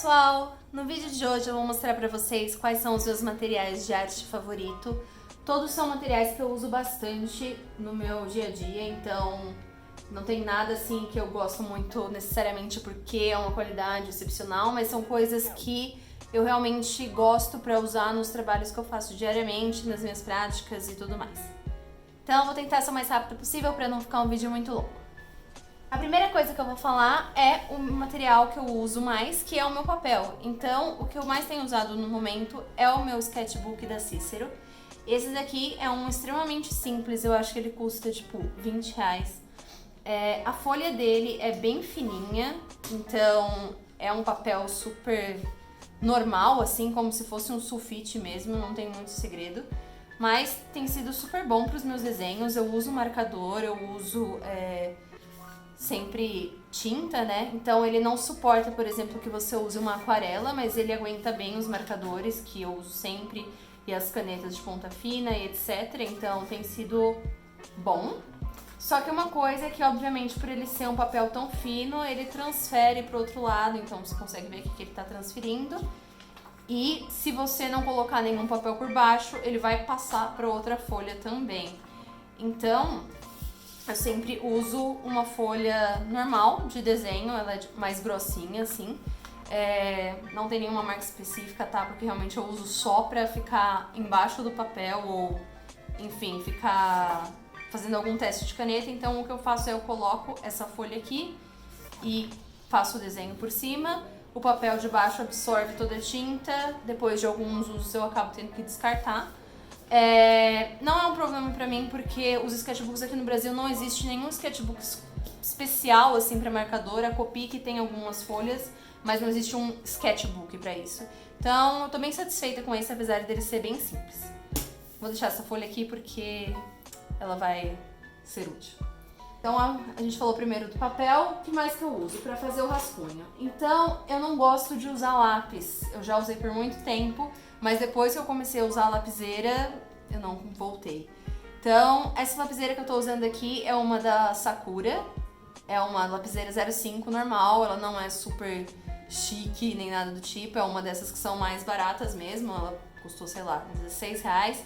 pessoal! No vídeo de hoje eu vou mostrar pra vocês quais são os meus materiais de arte favorito. Todos são materiais que eu uso bastante no meu dia a dia, então não tem nada assim que eu gosto muito necessariamente porque é uma qualidade excepcional, mas são coisas que eu realmente gosto pra usar nos trabalhos que eu faço diariamente, nas minhas práticas e tudo mais. Então eu vou tentar ser o mais rápido possível pra não ficar um vídeo muito longo. A primeira coisa que eu vou falar é o material que eu uso mais, que é o meu papel. Então, o que eu mais tenho usado no momento é o meu sketchbook da Cícero. Esse daqui é um extremamente simples, eu acho que ele custa tipo 20 reais. A folha dele é bem fininha, então é um papel super normal, assim, como se fosse um sulfite mesmo, não tem muito segredo. Mas tem sido super bom para os meus desenhos, eu uso marcador, eu uso sempre tinta, né? Então ele não suporta, por exemplo, que você use uma aquarela, mas ele aguenta bem os marcadores que eu uso sempre e as canetas de ponta fina e etc. Então tem sido bom. Só que uma coisa é que, obviamente, por ele ser um papel tão fino, ele transfere para o outro lado, então você consegue ver aqui que ele está transferindo. E se você não colocar nenhum papel por baixo, ele vai passar para outra folha também. Então, eu sempre uso uma folha normal de desenho, ela é mais grossinha assim. Não tem nenhuma marca específica, tá? Porque realmente eu uso só pra ficar embaixo do papel ou, enfim, ficar fazendo algum teste de caneta. Então o que eu faço é eu coloco essa folha aqui e faço o desenho por cima. O papel de baixo absorve toda a tinta, depois de alguns usos eu acabo tendo que descartar. Não é um problema pra mim porque os sketchbooks aqui no Brasil não existe nenhum sketchbook especial assim pra marcador. A Copic tem algumas folhas, mas não existe um sketchbook pra isso. Então eu tô bem satisfeita com esse, apesar dele ser bem simples. Vou deixar essa folha aqui porque ela vai ser útil. Então a gente falou primeiro do papel, o que mais que eu uso? Pra fazer o rascunho. Então eu não gosto de usar lápis, eu já usei por muito tempo, mas depois que eu comecei a usar a lapiseira, eu não voltei. Então essa lapiseira que eu tô usando aqui é uma da Sakura, é uma lapiseira 05 normal, ela não é super chique nem nada do tipo, é uma dessas que são mais baratas mesmo, ela custou, sei lá, 16 reais.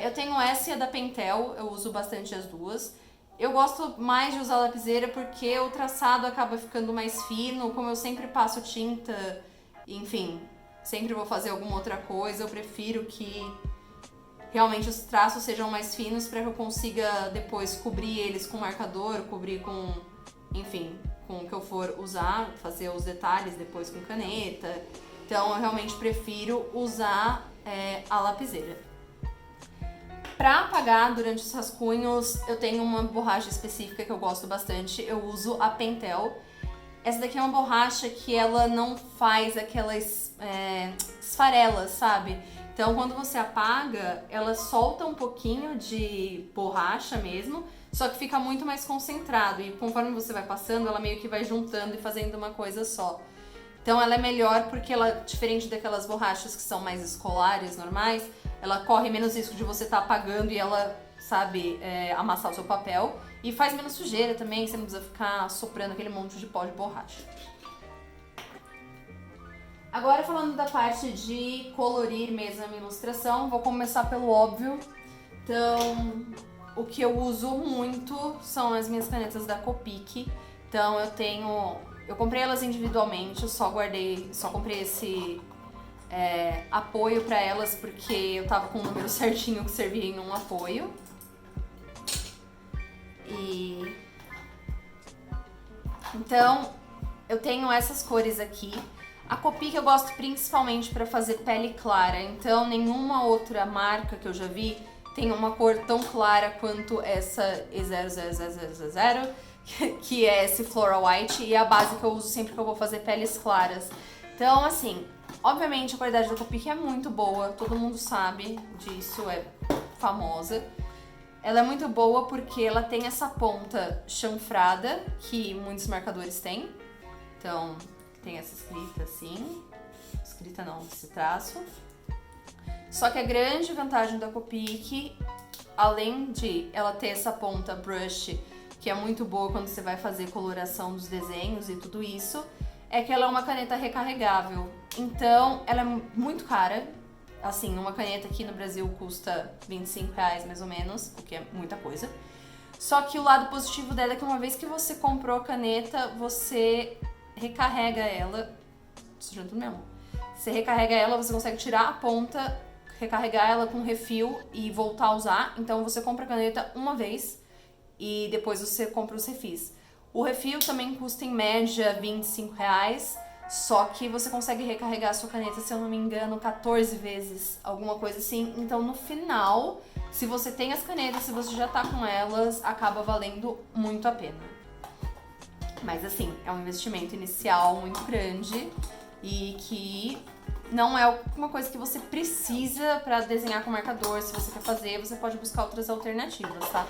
Eu tenho essa e a da Pentel, eu uso bastante as duas. Eu gosto mais de usar a lapiseira porque o traçado acaba ficando mais fino, como eu sempre passo tinta, enfim, sempre vou fazer alguma outra coisa, eu prefiro que realmente os traços sejam mais finos para que eu consiga depois cobrir eles com marcador, cobrir com, enfim, com o que eu for usar, fazer os detalhes depois com caneta. Então eu realmente prefiro usar a lapiseira. Pra apagar durante os rascunhos, eu tenho uma borracha específica que eu gosto bastante, eu uso a Pentel. Essa daqui é uma borracha que ela não faz aquelas esfarelas, sabe? Então quando você apaga, ela solta um pouquinho de borracha mesmo, só que fica muito mais concentrado e conforme você vai passando, ela meio que vai juntando e fazendo uma coisa só. Então ela é melhor porque ela, diferente daquelas borrachas que são mais escolares, normais, ela corre menos risco de você estar apagando e ela, sabe, amassar o seu papel. E faz menos sujeira também, você não precisa ficar soprando aquele monte de pó de borracha. Agora falando da parte de colorir mesmo a minha ilustração, vou começar pelo óbvio. Então, o que eu uso muito são as minhas canetas da Copic. Então eu comprei elas individualmente, eu só comprei esse apoio pra elas porque eu tava com o número certinho que servia em um apoio. Então, eu tenho essas cores aqui. A Copic eu gosto principalmente pra fazer pele clara, então nenhuma outra marca que eu já vi tem uma cor tão clara quanto essa E00000, que é esse Floral White, e é a base que eu uso sempre que eu vou fazer peles claras. Então, assim, obviamente a qualidade da Copic é muito boa, todo mundo sabe disso, é famosa. Ela é muito boa porque ela tem essa ponta chanfrada, que muitos marcadores têm. Então, tem essa escrita assim, escrita não, esse traço. Só que a grande vantagem da Copic, além de ela ter essa ponta brush, que é muito boa quando você vai fazer coloração dos desenhos e tudo isso, é que ela é uma caneta recarregável. Então, ela é muito cara. Assim, uma caneta aqui no Brasil custa R$ 25 mais ou menos, o que é muita coisa. Só que o lado positivo dela é que uma vez que você comprou a caneta, você recarrega ela. Suja tudo mesmo. Você recarrega ela, você consegue tirar a ponta, recarregar ela com refil e voltar a usar. Então você compra a caneta uma vez e depois você compra os refis. O refil também custa em média R$ 25, só que você consegue recarregar a sua caneta, se eu não me engano, 14 vezes, alguma coisa assim. Então no final, se você tem as canetas, se você já tá com elas, acaba valendo muito a pena. Mas assim, é um investimento inicial muito grande e que não é uma coisa que você precisa pra desenhar com marcador. Se você quer fazer, você pode buscar outras alternativas, tá?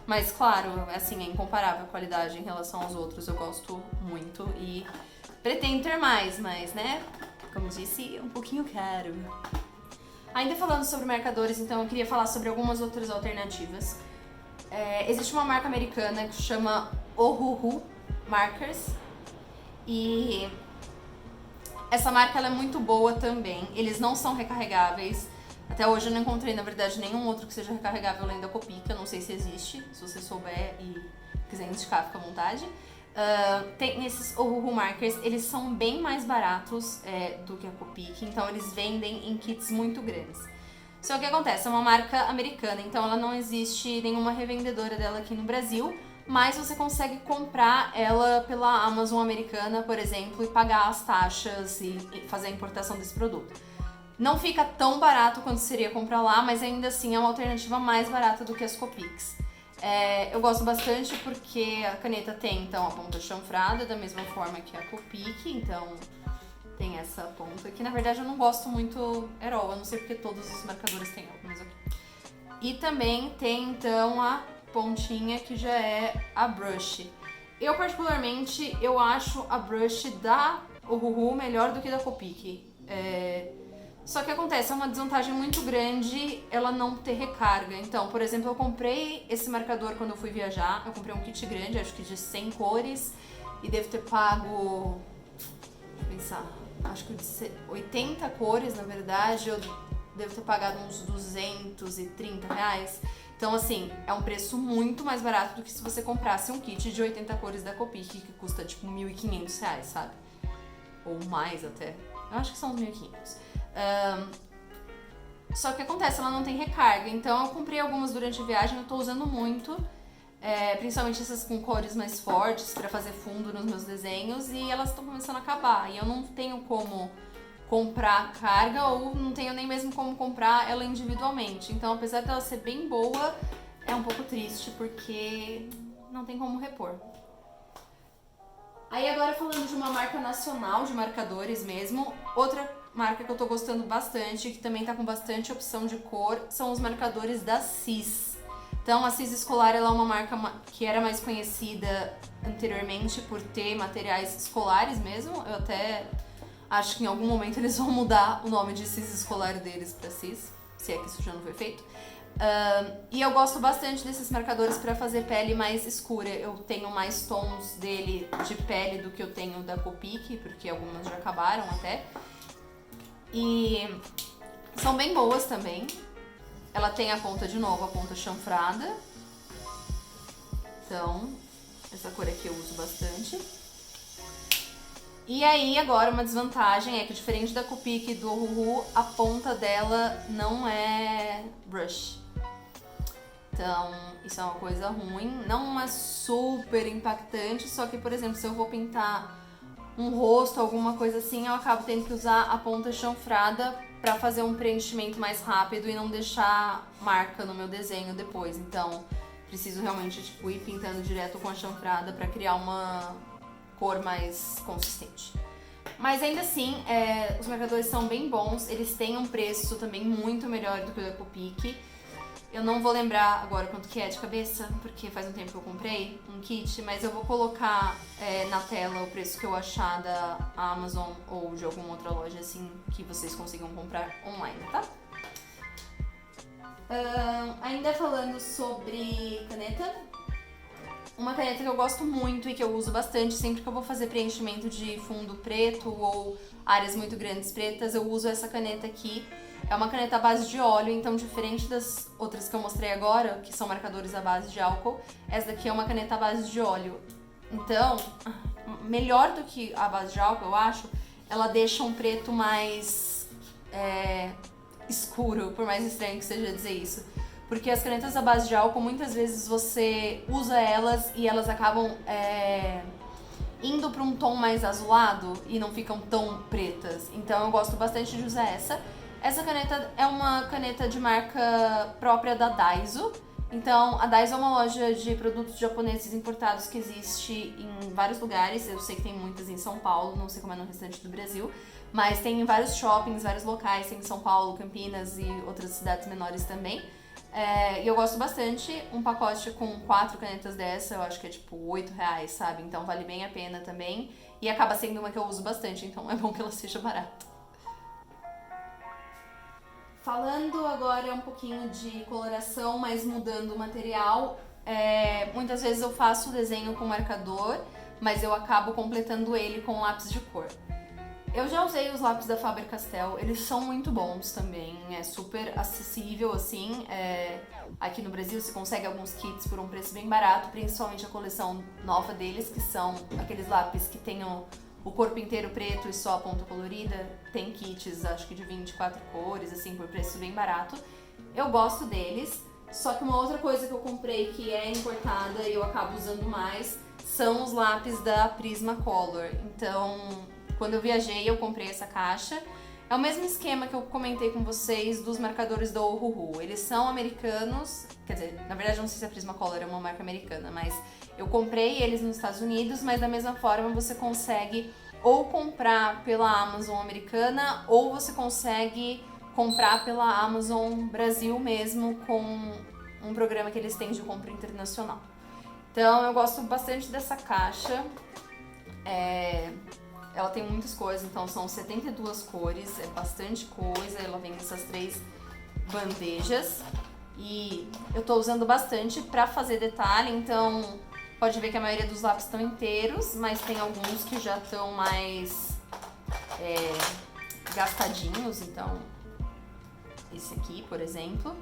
Mas claro, assim, é incomparável a qualidade em relação aos outros. Eu gosto muito e pretendo ter mais, mas, né, como disse, é um pouquinho caro. Ainda falando sobre marcadores, então eu queria falar sobre algumas outras alternativas. Existe uma marca americana que chama Ohuhu Markers e essa marca ela é muito boa também. Eles não são recarregáveis. Até hoje eu não encontrei, na verdade, nenhum outro que seja recarregável além da Copic. Eu não sei se existe. Se você souber e quiser indicar, fica à vontade. Tem esses Ohuhu Markers, eles são bem mais baratos do que a Copic. Então eles vendem em kits muito grandes. Só que o que acontece? É uma marca americana, então ela não existe nenhuma revendedora dela aqui no Brasil. Mas você consegue comprar ela pela Amazon americana, por exemplo, e pagar as taxas e fazer a importação desse produto. Não fica tão barato quanto seria comprar lá, mas ainda assim é uma alternativa mais barata do que as Copics. Eu gosto bastante porque a caneta tem então a ponta chanfrada, da mesma forma que a Copic, então tem essa ponta que na verdade eu não gosto muito at all, eu não sei porque todos os marcadores têm algumas aqui. E também tem então a pontinha que já é a brush. Eu particularmente, eu acho a brush da Ohuhu melhor do que da Copic. Só que acontece, é uma desvantagem muito grande ela não ter recarga. Então, por exemplo, eu comprei esse marcador quando eu fui viajar, eu comprei um kit grande, acho que de 100 cores, e devo ter pago, deixa eu pensar, acho que de 80 cores, na verdade, eu devo ter pagado uns R$ 230. Então, assim, é um preço muito mais barato do que se você comprasse um kit de 80 cores da Copic, que custa tipo R$ 1.500, sabe? Ou mais até. Eu acho que são uns 1.500. Só que acontece, ela não tem recarga. Então, eu comprei algumas durante a viagem, eu tô usando muito. Principalmente essas com cores mais fortes, pra fazer fundo nos meus desenhos. E elas estão começando a acabar. E eu não tenho como comprar carga ou não tenho nem mesmo como comprar ela individualmente. Então, apesar dela ser bem boa, é um pouco triste porque não tem como repor. Aí agora falando de uma marca nacional de marcadores mesmo, outra marca que eu tô gostando bastante, que também tá com bastante opção de cor, são os marcadores da Cis. Então a Cis Escolar ela é uma marca que era mais conhecida anteriormente por ter materiais escolares mesmo. Eu até acho que em algum momento eles vão mudar o nome de Cis Escolar deles pra Cis, se é que isso já não foi feito. E eu gosto bastante desses marcadores pra fazer pele mais escura. Eu tenho mais tons dele de pele do que eu tenho da Copic, porque algumas já acabaram até. E são bem boas também. Ela tem a ponta de novo, a ponta chanfrada. Então, essa cor aqui eu uso bastante. E aí, agora, uma desvantagem é que, diferente da Copic e do Ohuhu, a ponta dela não é brush. Então, isso é uma coisa ruim. Não é super impactante, só que, por exemplo, se eu vou pintar um rosto, alguma coisa assim, eu acabo tendo que usar a ponta chanfrada pra fazer um preenchimento mais rápido e não deixar marca no meu desenho depois. Então, preciso realmente ir pintando direto com a chanfrada pra criar uma cor mais consistente. Mas ainda assim, os marcadores são bem bons, eles têm um preço também muito melhor do que o da Copic. Eu não vou lembrar agora quanto que é de cabeça, porque faz um tempo que eu comprei um kit, mas eu vou colocar na tela o preço que eu achar da Amazon ou de alguma outra loja assim que vocês consigam comprar online, tá? Ainda falando sobre caneta, Uma caneta que eu gosto muito e que eu uso bastante sempre que eu vou fazer preenchimento de fundo preto ou áreas muito grandes pretas, eu uso essa caneta aqui. É uma caneta à base de óleo, então diferente das outras que eu mostrei agora, que são marcadores à base de álcool, essa daqui é uma caneta à base de óleo. Então, melhor do que a base de álcool, eu acho, ela deixa um preto mais escuro, por mais estranho que seja dizer isso. Porque as canetas à base de álcool, muitas vezes você usa elas e elas acabam indo para um tom mais azulado e não ficam tão pretas. Então eu gosto bastante de usar essa. Essa caneta é uma caneta de marca própria da Daiso. Então, a Daiso é uma loja de produtos japoneses importados que existe em vários lugares. Eu sei que tem muitas em São Paulo, não sei como é no restante do Brasil. Mas tem em vários shoppings, vários locais, tem em São Paulo, Campinas e outras cidades menores também. E eu gosto bastante. Um pacote com 4 canetas dessa, eu acho que é tipo R$8, sabe? Então vale bem a pena também. E acaba sendo uma que eu uso bastante, então é bom que ela seja barata. Falando agora um pouquinho de coloração, mas mudando o material, muitas vezes eu faço o desenho com marcador, mas eu acabo completando ele com lápis de cor. Eu já usei os lápis da Faber-Castell, eles são muito bons também, é super acessível assim. Aqui no Brasil você consegue alguns kits por um preço bem barato, principalmente a coleção nova deles, que são aqueles lápis que tem o corpo inteiro preto e só a ponta colorida. Tem kits, acho que de 24 cores, assim, por preço bem barato. Eu gosto deles, só que uma outra coisa que eu comprei que é importada e eu acabo usando mais são os lápis da Prismacolor. Então, quando eu viajei, eu comprei essa caixa. É o mesmo esquema que eu comentei com vocês dos marcadores da Ohuhu. Eles são americanos, quer dizer, na verdade eu não sei se a Prismacolor é uma marca americana, mas eu comprei eles nos Estados Unidos, mas da mesma forma você consegue ou comprar pela Amazon americana ou você consegue comprar pela Amazon Brasil mesmo com um programa que eles têm de compra internacional. Então eu gosto bastante dessa caixa. Ela tem muitas cores, então são 72 cores, é bastante coisa. Ela vem nessas 3 bandejas e eu tô usando bastante pra fazer detalhe, então pode ver que a maioria dos lápis estão inteiros, mas tem alguns que já estão mais gastadinhos, então esse aqui, por exemplo.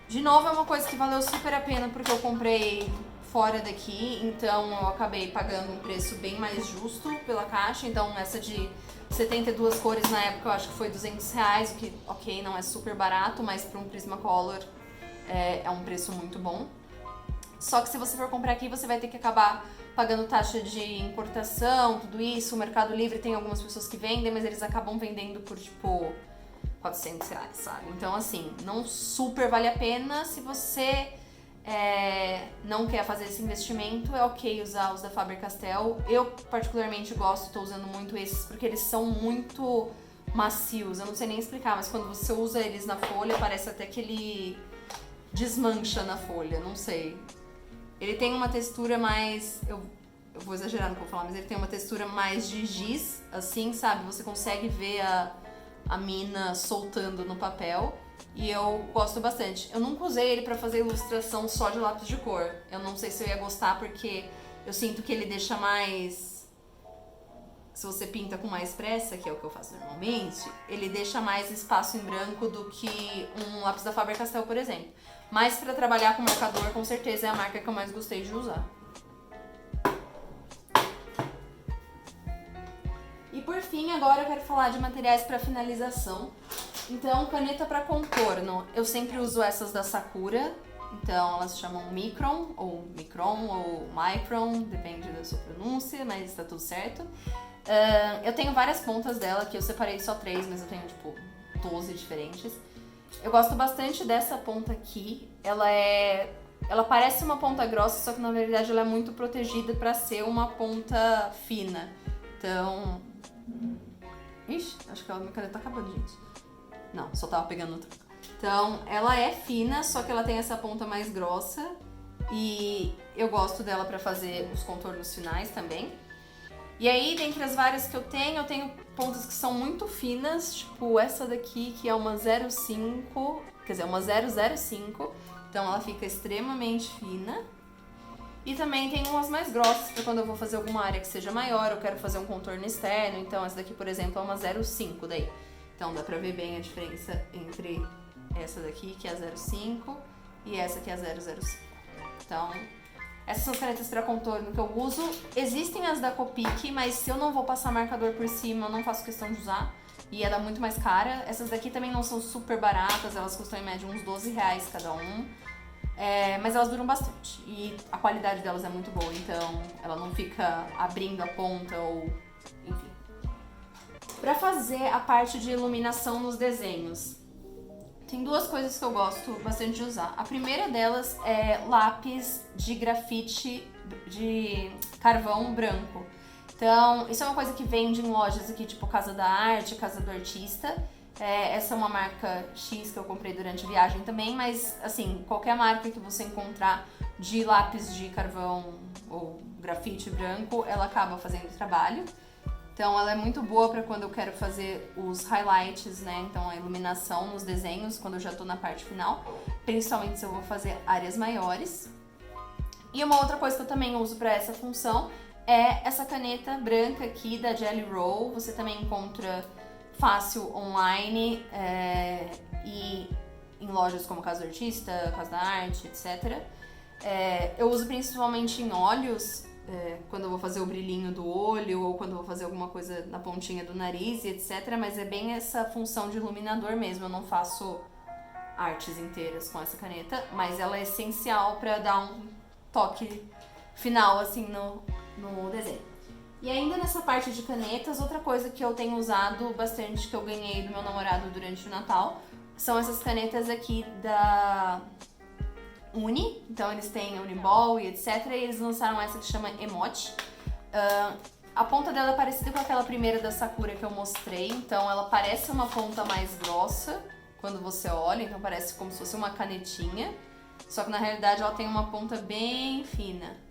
De novo, é uma coisa que valeu super a pena porque eu comprei fora daqui, então eu acabei pagando um preço bem mais justo pela caixa. Então essa de 72 cores na época eu acho que foi R$200, o que, ok, não é super barato, mas para um Prismacolor é um preço muito bom. Só que se você for comprar aqui, você vai ter que acabar pagando taxa de importação, tudo isso. O Mercado Livre tem algumas pessoas que vendem, mas eles acabam vendendo por tipo R$400, sabe? Então assim, não super vale a pena. Se você não quer fazer esse investimento, é ok usar os da Faber-Castell. Eu particularmente gosto, tô usando muito esses porque eles são muito macios. Eu não sei nem explicar, mas quando você usa eles na folha, parece até que ele desmancha na folha, não sei. Ele tem uma textura mais... Eu vou exagerar no que eu vou falar, mas ele tem uma textura mais de giz, assim, sabe? Você consegue ver a mina soltando no papel. E eu gosto bastante. Eu nunca usei ele pra fazer ilustração só de lápis de cor. Eu não sei se eu ia gostar porque eu sinto que ele deixa mais... Se você pinta com mais pressa, que é o que eu faço normalmente, ele deixa mais espaço em branco do que um lápis da Faber-Castell, por exemplo. Mas pra trabalhar com marcador, com certeza é a marca que eu mais gostei de usar. E por fim, agora eu quero falar de materiais para finalização. Então, caneta para contorno, eu sempre uso essas da Sakura. Então, elas se chamam Micron, ou Micron, depende da sua pronúncia, mas tá tudo certo. Eu tenho várias pontas dela, aqui eu separei só 3, mas eu tenho tipo 12 diferentes. Eu gosto bastante dessa ponta aqui. Ela parece uma ponta grossa, só que na verdade ela é muito protegida para ser uma ponta fina. Então... Ixi, acho que a minha caneta tá acabando, gente. Não, só tava pegando outra. Então, ela é fina, só que ela tem essa ponta mais grossa. E eu gosto dela pra fazer os contornos finais também. E aí, dentre as várias que eu tenho pontas que são muito finas, tipo essa daqui, que é uma 0,5, quer dizer, uma 0,05. Então ela fica extremamente fina. E também tem umas mais grossas para quando eu vou fazer alguma área que seja maior, eu quero fazer um contorno externo. Então essa daqui, por exemplo, é uma 0,5 daí. Então dá pra ver bem a diferença entre essa daqui, que é a 0,5, e essa que é a 0,05. Então, essas são as canetas para contorno que eu uso. Existem as da Copic, mas se eu não vou passar marcador por cima, eu não faço questão de usar. E ela é muito mais cara. Essas daqui também não são super baratas, elas custam em média uns R$12 cada um. Mas elas duram bastante. E a qualidade delas é muito boa, então ela não fica abrindo a ponta ou... enfim. Pra fazer a parte de iluminação nos desenhos, tem duas coisas que eu gosto bastante de usar. A primeira delas é lápis de grafite de carvão branco. Então, isso é uma coisa que vende em lojas aqui, tipo Casa da Arte, Casa do Artista. Essa é uma marca X que eu comprei durante a viagem também, mas assim, qualquer marca que você encontrar de lápis de carvão ou grafite branco, ela acaba fazendo o trabalho. Então ela é muito boa para quando eu quero fazer os highlights, né? Então a iluminação nos desenhos, quando eu já tô na parte final, principalmente se eu vou fazer áreas maiores. E uma outra coisa que eu também uso para essa função é essa caneta branca aqui da Jelly Roll. Você também encontra fácil online e em lojas como Casa do Artista, Casa da Arte, etc. Eu uso principalmente em olhos, quando eu vou fazer o brilhinho do olho ou quando eu vou fazer alguma coisa na pontinha do nariz e etc. Mas é bem essa função de iluminador mesmo. Eu não faço artes inteiras com essa caneta, mas ela é essencial para dar um toque final assim no desenho. E ainda nessa parte de canetas, outra coisa que eu tenho usado bastante, que eu ganhei do meu namorado durante o Natal, são essas canetas aqui da Uni. Então eles têm Uniball e etc. E eles lançaram essa que chama Emoji. A ponta dela é parecida com aquela primeira da Sakura que eu mostrei. Então ela parece uma ponta mais grossa quando você olha. Então parece como se fosse uma canetinha. Só que na realidade ela tem uma ponta bem fina.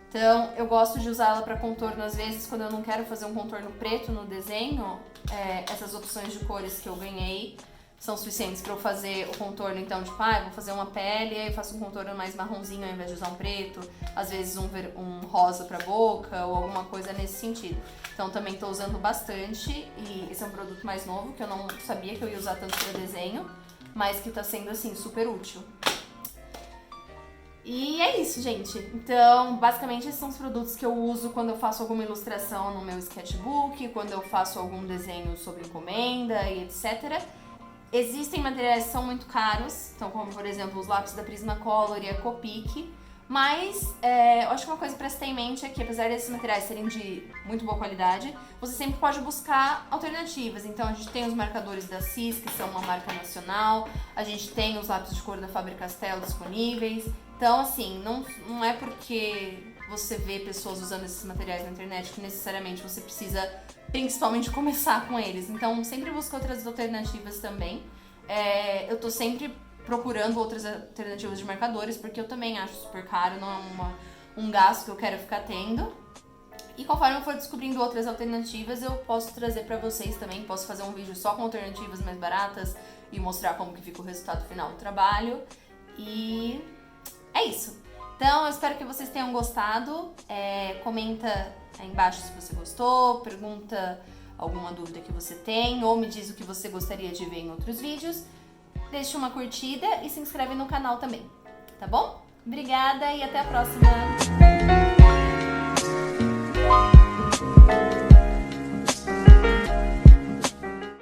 Então eu gosto de usar ela para contorno às vezes quando eu não quero fazer um contorno preto no desenho. Essas opções de cores que eu ganhei são suficientes para eu fazer o contorno, então, tipo, eu vou fazer uma pele e aí eu faço um contorno mais marronzinho ao invés de usar um preto, às vezes um rosa pra boca ou alguma coisa nesse sentido. Então também tô usando bastante e esse é um produto mais novo que eu não sabia que eu ia usar tanto para desenho, mas que tá sendo, assim, super útil. E é isso, gente. Então, basicamente, esses são os produtos que eu uso quando eu faço alguma ilustração no meu sketchbook, quando eu faço algum desenho sobre encomenda e etc. Existem materiais que são muito caros, então como por exemplo os lápis da Prismacolor e a Copic, mas eu acho que uma coisa para se ter em mente é que apesar desses materiais serem de muito boa qualidade, você sempre pode buscar alternativas. Então a gente tem os marcadores da CIS, que são uma marca nacional, a gente tem os lápis de cor da Faber-Castell disponíveis. Então assim, não é porque você vê pessoas usando esses materiais na internet que necessariamente você precisa principalmente começar com eles. Então sempre busca outras alternativas também. Eu tô sempre procurando outras alternativas de marcadores, porque eu também acho super caro, não é um gasto que eu quero ficar tendo. E conforme eu for descobrindo outras alternativas, eu posso trazer pra vocês também. Posso fazer um vídeo só com alternativas mais baratas e mostrar como que fica o resultado final do trabalho. E é isso. Então, eu espero que vocês tenham gostado. Comenta aí embaixo se você gostou, pergunta alguma dúvida que você tem, ou me diz o que você gostaria de ver em outros vídeos. Deixe uma curtida e se inscreve no canal também, tá bom? Obrigada e até a próxima!